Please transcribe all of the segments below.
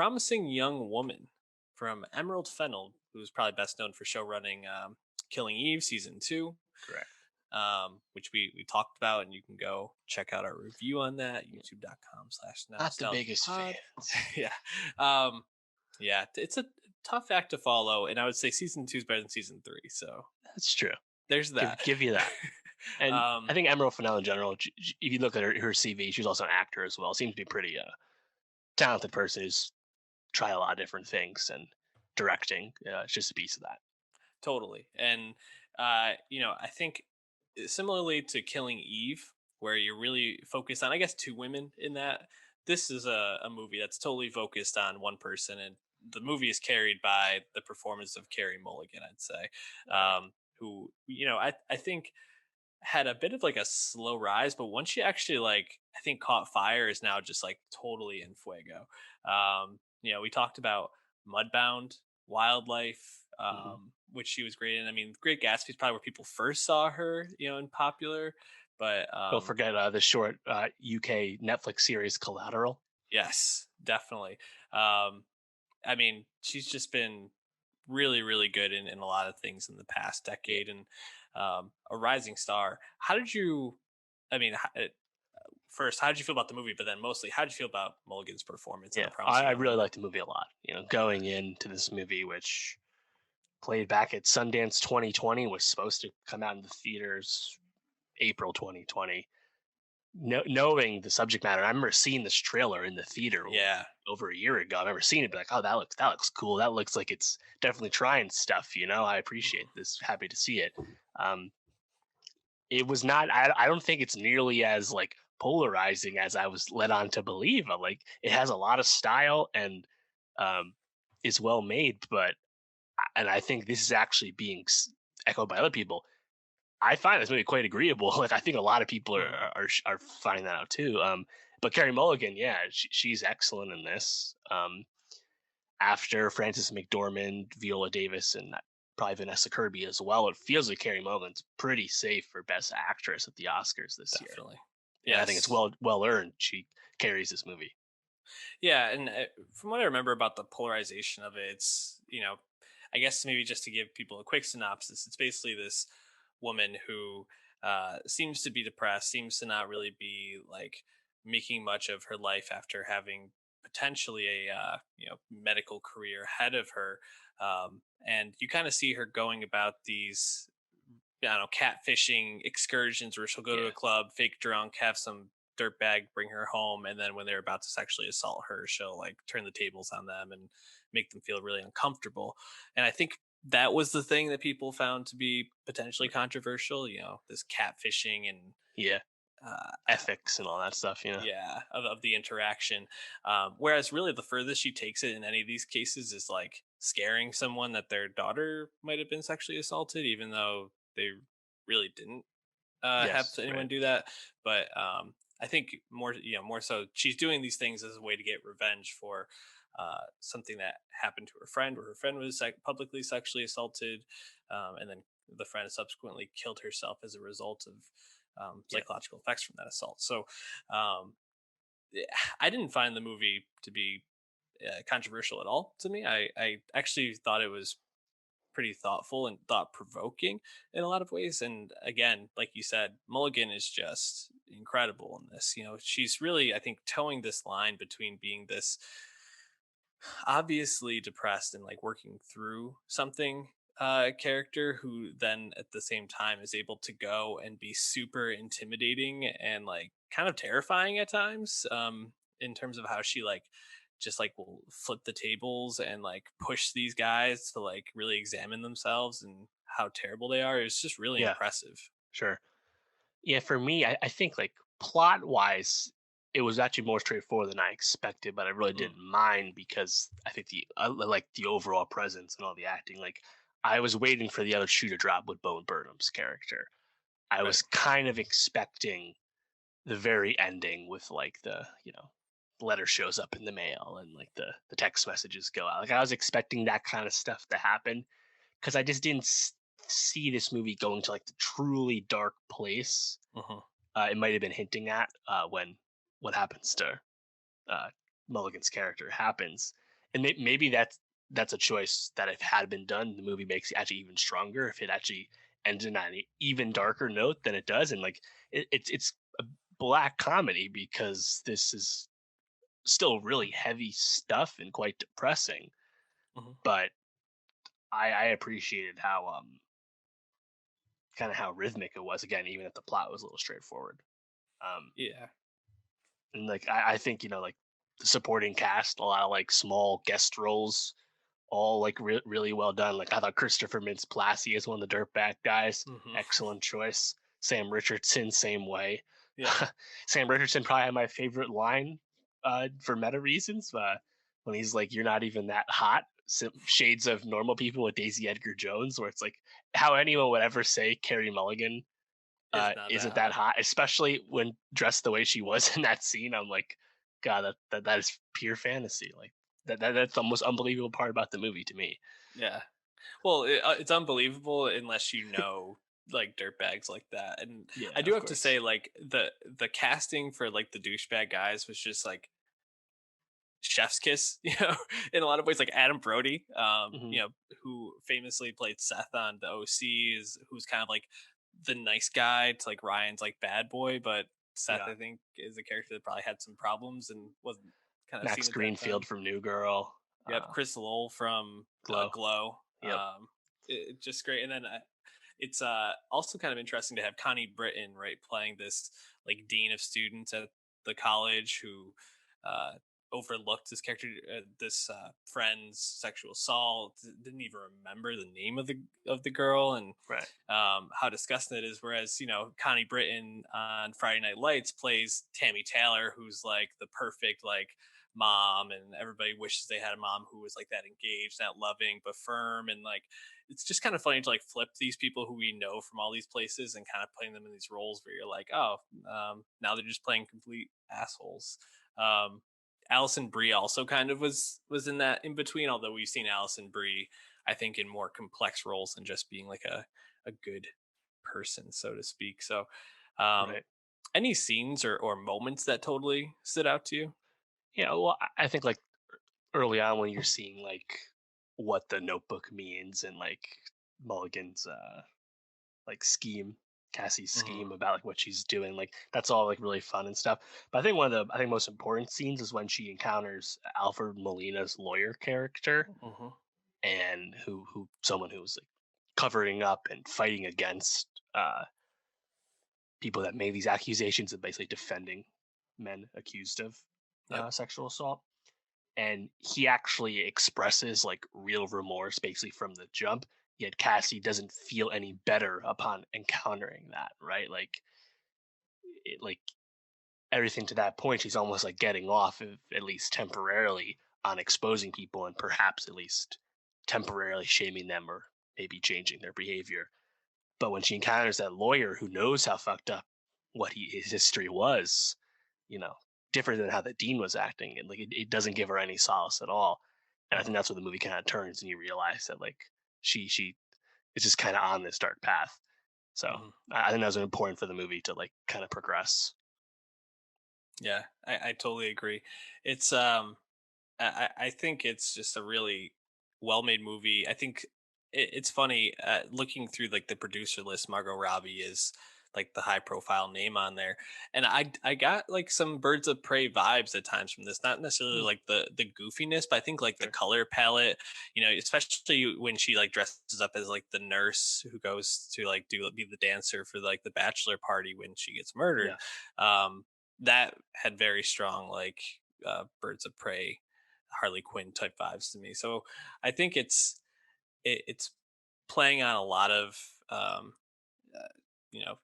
promising young woman from Emerald Fennell, who's probably best known for show running Killing Eve season two, Correct. which we talked about, and you can go check out our review on that, youtube.com/ Not the nostalgia biggest pod. fans. Yeah. Um, yeah, it's a tough act to follow, and I would say season two is better than season three. So That's true. there's Give that. give you that. And I um, think Emerald Fennell in general, if you look at her CV, she's also an actor as well. Seems to be a pretty talented person who's tried a lot of different things and directing. It's just a piece of that. Totally. And I think similarly to Killing Eve, where you're really focused on, I guess, two women in that, this is a movie that's totally focused on one person. And the movie is carried by the performance of Carey Mulligan, I'd say, Right. who, I think had a bit of like a slow rise, but once she actually I think caught fire, is now just like totally in fuego. We talked about Mudbound, Wildlife, Hmm. which she was great in. I mean, Great Gatsby is probably where people first saw her, in popular. But Don't forget the short UK Netflix series Collateral. yes, definitely. Um, I mean, she's just been really, really good in a lot of things in the past Yeah. decade, and a rising star. How did you? I mean, first, how did you feel about the movie? But then, mostly, how did you feel about Mulligan's performance in Yeah, A Promising I Young really Woman? liked the movie a lot. Going into this movie, which played back at Sundance 2020, was supposed to come out in the theaters April 2020. Knowing the subject matter, I remember seeing this trailer in the theater Yeah, over a year ago. I remember seeing it, be like, "Oh, that looks cool. That looks like it's definitely trying stuff." I appreciate mhm. this. Happy to see it. Um, it was not. I don't think it's nearly as like polarizing as I was led on to believe. Like it has a lot of style and um, is well made, and I think this is actually being echoed by other people. I find this movie quite agreeable. Like I think a lot of people are Mhm. are finding that out too. But Carey Mulligan, yeah, she's excellent in this. After Frances McDormand, Viola Davis, and probably Vanessa Kirby as well, it feels like Carey Mulligan's pretty safe for Best Actress at the Oscars this year, Definitely. and I think it's Yes. well earned. She carries this movie. Yeah, and from what I remember about the polarization of it, it's I guess maybe just to give people a quick synopsis, it's basically this woman who seems to be depressed, seems to not really be making much of her life after having potentially a medical career ahead of her, and you kind of see her going about these. I don't know, catfishing excursions where she'll go to a Yeah, club, fake drunk, have some dirtbag bring her home, and then when they're about to sexually assault her, she'll turn the tables on them and make them feel really uncomfortable. And I think that was the thing that people found to be potentially controversial. This catfishing and yeah, uh, ethics and all that stuff. yeah, of the interaction. Whereas really the furthest she takes it in any of these cases is scaring someone that their daughter might have been sexually assaulted, even though they really didn't have Yes, anyone right. do that. But I think more so, she's doing these things as a way to get revenge for something that happened to her friend, where her friend was publicly sexually assaulted, and then the friend subsequently killed herself as a result of Yeah, psychological effects from that assault. So um, yeah, I didn't find the movie to be controversial at all to me. I actually thought it was pretty thoughtful and thought provoking in a lot of ways. And again, like you said, Mulligan is just incredible in this. She's really, I think, towing this line between being this obviously depressed and working through something character who then at the same time is able to go and be super intimidating and kind of terrifying at times, in terms of how she just will flip the tables and push these guys to really examine themselves and how terrible they are. It's just really yeah, impressive. sure. Yeah, for me, I think like plot wise, it was actually more straightforward than I expected, but I really Mm, didn't mind because I think like the overall presence and all the acting. Like I was waiting for the other shoe to drop with Bo Burnham's character. I right. was kind of expecting the very ending with like the letter shows up in the mail and like the text messages go out. Like I was expecting that kind of stuff to happen because I just didn't see this movie going to like the truly dark place Mhm. it might have been hinting at when what happens to uh, Mulligan's character happens. and maybe that's a choice that if had been done, the movie makes it actually even stronger. If it actually ended on an even darker note than it does, and like it's a black comedy because this is still really heavy stuff and quite depressing. Mhm. But I appreciated how kind of how rhythmic it was again, even if the plot was a little straightforward. Um, Yeah. and like I think like the supporting cast, a lot of like small guest roles, all like really well done. Like I thought Christopher Mintz-Plasse is one of the dirtbag guys. Mhm. Excellent choice. Sam Richardson, same way. Yep. Sam Richardson probably had my favorite line for meta reasons when he's like, "You're not even that hot." Shades of normal people with Daisy Edgar Jones, where it's like how anyone would ever say Carey Mulligan It's not that isn't that hot. hot, especially when dressed the way she was in that scene. I'm like, God, that is pure fantasy. Like that's the most unbelievable part about the movie to me. Yeah. Well, it's unbelievable unless you know like dirtbags like that. And I Yeah, do of have to course. say, like the casting for like the douchebag guys was just like chef's kiss, in a lot of ways. Like Adam Brody, Hmm. who famously played Seth on the OC, is who's kind of like the nice guy to like Ryan's like bad boy, but Seth, Yeah, I think, is a character that probably had some problems and wasn't kind of seen Max at that Greenfield time. from New Girl, Yep, Chris Lowell from Glow. Glow. Yep. Just great. And then it's also kind of interesting to have Connie Britton, right, playing this like dean of students at the college who uh, overlooked this character, this friend's sexual assault, didn't even remember the name of the girl, and Right. how disgusting it is. Whereas Connie Britton on Friday Night Lights plays Tammy Taylor, who's like the perfect like mom, and everybody wishes they had a mom who was like that engaged, that loving but firm, and like it's just kind of funny to like flip these people who we know from all these places and kind of putting them in these roles where you're like, oh, now they're just playing complete assholes. um Allison Brie also kind of was in that in between, although we've seen Allison Brie, I think, in more complex roles than just being like a good person, so to speak. So um Right. any scenes or moments that totally stood out to you? Yeah. Well, I think like early on when you're seeing like what the Notebook means and like Mulligan's like scheme, Cassie's Hmm. scheme about like what she's doing. Like that's all like really fun and stuff. But I think one of the most important scenes is when she encounters Alfred Molina's lawyer character Hmm. and who someone who's like covering up and fighting against people that made these accusations and basically defending men accused of Yep. sexual assault. And he actually expresses like real remorse basically from the jump. Yet Cassie doesn't feel any better upon encountering that, right? Like everything to that point, she's almost like getting off, of, at least temporarily, on exposing people and perhaps at least temporarily shaming them or maybe changing their behavior. But when she encounters that lawyer who knows how fucked up his history was, you know, different than how the dean was acting, and like it doesn't give her any solace at all. And I think Hmm. that's where the movie kind of turns, and you realize that like she is just kind of on this dark path. So Hmm. I think that was important for the movie to like kind of progress. Yeah, I totally agree. It's I think it's just a really well made movie. I think it's funny looking through like the producer list. Margot Robbie is like the high profile name on there, and I got like some Birds of Prey vibes at times from this. Not necessarily Hmm, like the goofiness, but I think like the sure. color palette. Especially when she like dresses up as like the nurse who goes to like do be the dancer for like the bachelor party when she gets murdered. Yeah. Um, that had very strong like Birds of Prey Harley Quinn type vibes to me. So I think it's playing on a lot of uh,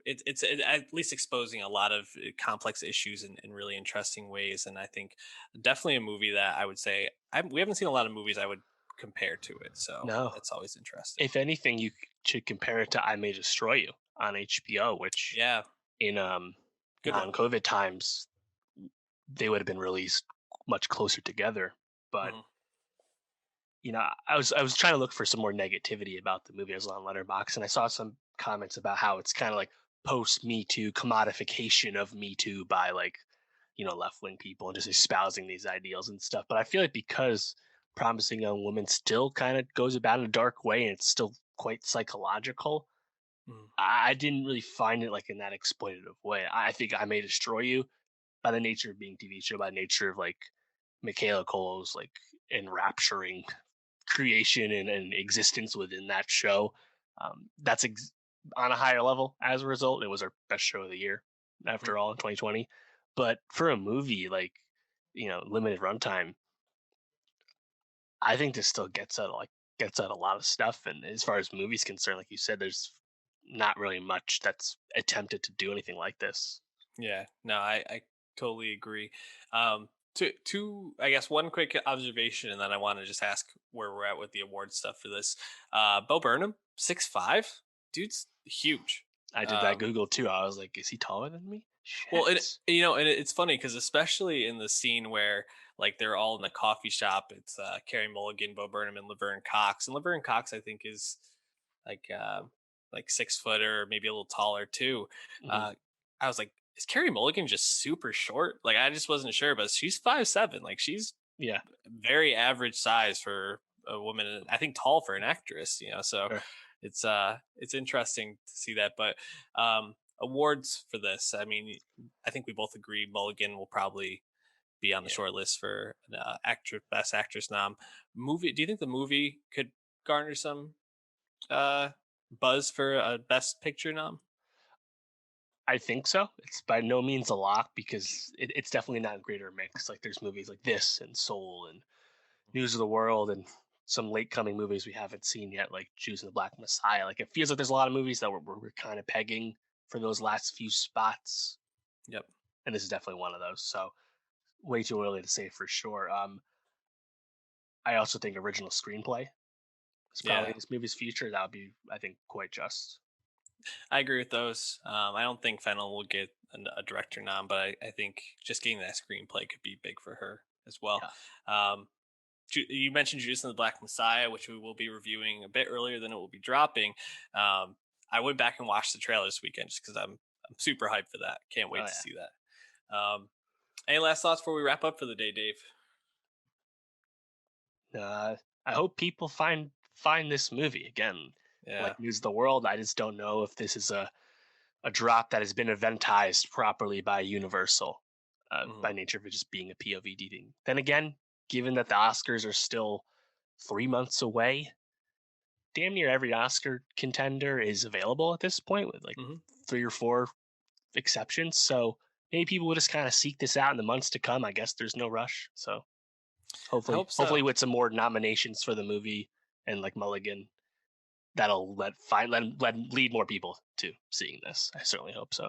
at least exposing a lot of complex issues in really interesting ways. And I think definitely a movie that I would say we haven't seen a lot of movies I would compare to it. So No. that's always interesting. If anything, you should compare it to I May Destroy You on HBO, which Yeah, in good one. non-COVID times they would have been released much closer together. But Hmm. I was trying to look for some more negativity about the movie. I was on Letterbox and I saw some comments about how it's kind of like post Me Too commodification of Me Too by like left wing people and just espousing these ideals and stuff. But I feel like because promising young woman still kind of goes about in a dark way, and it's still quite psychological. Mm, I didn't really find it like in that exploitative way. I think I May Destroy You, by the nature of being TV show, by nature of like Michaela Colo's like enrapturing creation and existence within that show. On a higher level as a result. It was our best show of the year, mm. after all, in 2020. But for a movie like, limited runtime, I think this still gets at a lot of stuff. And as far as movies concerned, like you said, there's not really much that's attempted to do anything like this. Yeah, no, I totally agree. I guess one quick observation, and then I want to just ask where we're at with the award stuff for this. Bo Burnham, 6'5", dude's huge. I did that Um, Google too. I was like, is he taller than me? well, Shit. and it's funny because especially in the scene where like they're all in the coffee shop, it's Carey Mulligan, Bo Burnham, and Laverne Cox, and Laverne Cox I think is like uh, like 6 foot or maybe a little taller too. Hmm. Uh, I was like, is Carey Mulligan just super short? Like I just wasn't sure, but she's 5'7". Like she's Yeah, very average size for a woman, and I think tall for an actress. So sure. it's interesting to see that. But awards for this, I mean, I think we both agree Mulligan will probably be on the Yeah. short list for an best actress nom. Movie? Do you think the movie could garner some uh, buzz for a best picture nom? I think so. It's by no means a lock because it's definitely not a greater mix. Like there's movies like this and Soul and News of the World and some late coming movies we haven't seen yet, like Jews and the Black Messiah. Like it feels like there's a lot of movies that we're kind of pegging for those last few spots, Yep. and this is definitely one of those. So way too early to say for sure. I also think original screenplay is probably Yeah, this movie's future. That would be, I think, quite just. I agree with those. I don't think Fennel will get a director nom, but I think just getting that screenplay could be big for her as well. Yeah. Um, you mentioned Judas and the Black Messiah, which we will be reviewing a bit earlier than it will be dropping. I went back and watched the trailer this weekend just because I'm super hyped for that. Can't Oh wait to yeah. see that. Any last thoughts before we wrap up for the day, Dave? I hope people find this movie again. Yeah. Like News of the World, I just don't know if this is a drop that has been eventized properly by Universal, Mhm. by nature of it just being a POVD thing. Then again, given that the Oscars are still 3 months away, damn near every Oscar contender is available at this point, with like Mhm. three or four exceptions. So maybe people will just kind of seek this out in the months to come. I guess there's no rush. So I hopefully, hope hopefully so. with some more nominations for the movie and like Mulligan, that'll let lead more people to seeing this. I certainly hope so.